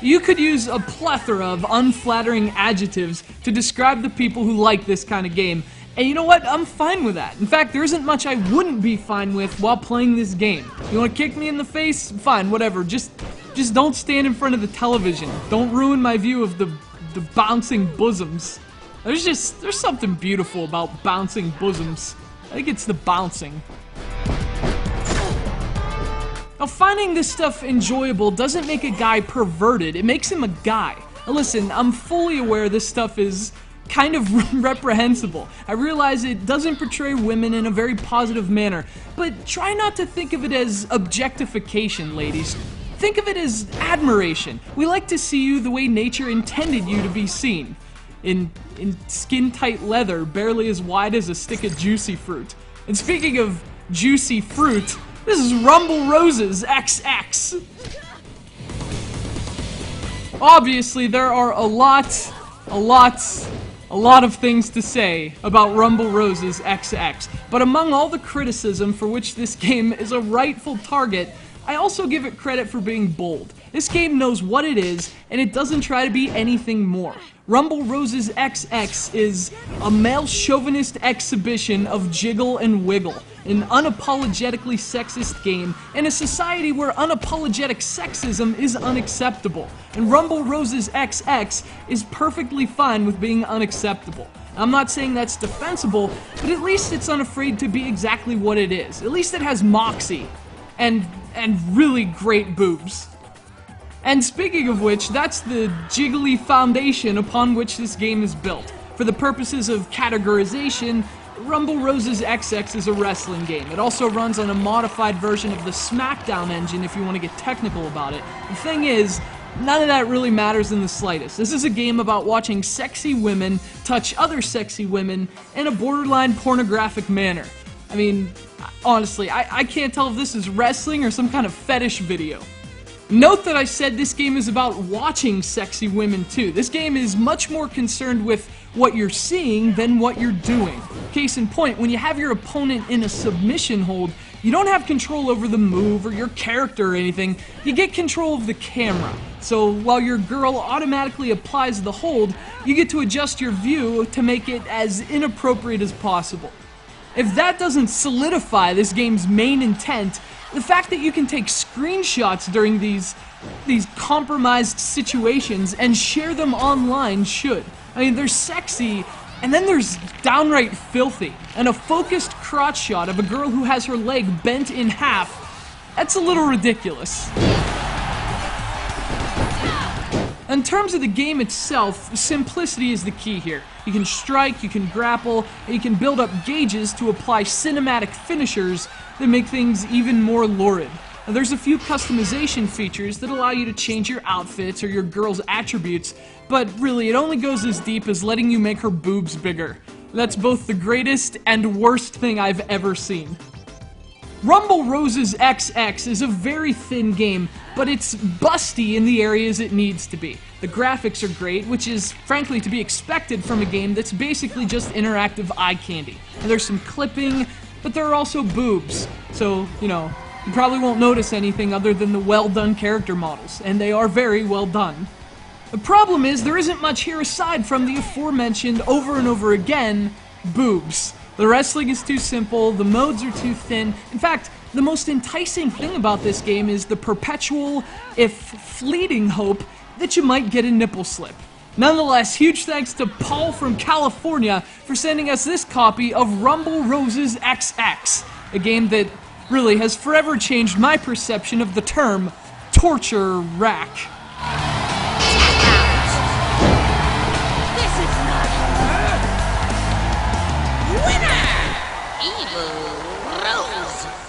You could use a plethora of unflattering adjectives to describe the people who like this kind of game. And you know what? I'm fine with that. In fact, there isn't much I wouldn't be fine with while playing this game. You want to kick me in the face? Fine, whatever. Just don't stand in front of the television. Don't ruin my view of the bouncing bosoms. There's something beautiful about bouncing bosoms. I think it's the bouncing. Now, finding this stuff enjoyable doesn't make a guy perverted. It makes him a guy. Now, listen, I'm fully aware this stuff is kind of reprehensible. I realize it doesn't portray women in a very positive manner, but try not to think of it as objectification, ladies. Think of it as admiration. We like to see you the way nature intended you to be seen. In skin-tight leather, barely as wide as a stick of juicy fruit. And speaking of juicy fruit, this is Rumble Roses XX. Obviously, there are a lot of things to say about Rumble Roses XX, but among all the criticism for which this game is a rightful target, I also give it credit for being bold. This game knows what it is, and it doesn't try to be anything more. Rumble Roses XX is a male chauvinist exhibition of jiggle and wiggle, an unapologetically sexist game in a society where unapologetic sexism is unacceptable. And Rumble Roses XX is perfectly fine with being unacceptable. I'm not saying that's defensible, but at least it's unafraid to be exactly what it is. At least it has moxie and really great boobs. And speaking of which, that's the jiggly foundation upon which this game is built. For the purposes of categorization, Rumble Roses XX is a wrestling game. It also runs on a modified version of the SmackDown engine if you want to get technical about it. The thing is, none of that really matters in the slightest. This is a game about watching sexy women touch other sexy women in a borderline pornographic manner. I mean, honestly, I can't tell if this is wrestling or some kind of fetish video. Note that I said this game is about watching sexy women too. This game is much more concerned with what you're seeing than what you're doing. Case in point, when you have your opponent in a submission hold, you don't have control over the move or your character or anything, you get control of the camera. So while your girl automatically applies the hold, you get to adjust your view to make it as inappropriate as possible. If that doesn't solidify this game's main intent, the fact that you can take screenshots during these compromised situations and share them online should. I mean, they're sexy, and then there's downright filthy. And a focused crotch shot of a girl who has her leg bent in half, that's a little ridiculous. In terms of the game itself, simplicity is the key here. You can strike, you can grapple, and you can build up gauges to apply cinematic finishers that make things even more lurid. Now, there's a few customization features that allow you to change your outfits or your girl's attributes, but really it only goes as deep as letting you make her boobs bigger. That's both the greatest and worst thing I've ever seen. Rumble Roses XX is a very thin game, but it's busty in the areas it needs to be. The graphics are great, which is frankly to be expected from a game that's basically just interactive eye candy. And there's some clipping, but there are also boobs, so, you know, you probably won't notice anything other than the well-done character models, and they are very well done. The problem is, there isn't much here aside from the aforementioned, over and over again, boobs. The wrestling is too simple, the modes are too thin. In fact, the most enticing thing about this game is the perpetual, if fleeting, hope that you might get a nipple slip. Nonetheless, huge thanks to Paul from California for sending us this copy of Rumble Roses XX, a game that really has forever changed my perception of the term torture rack. This is not her! Winner! Evil Rose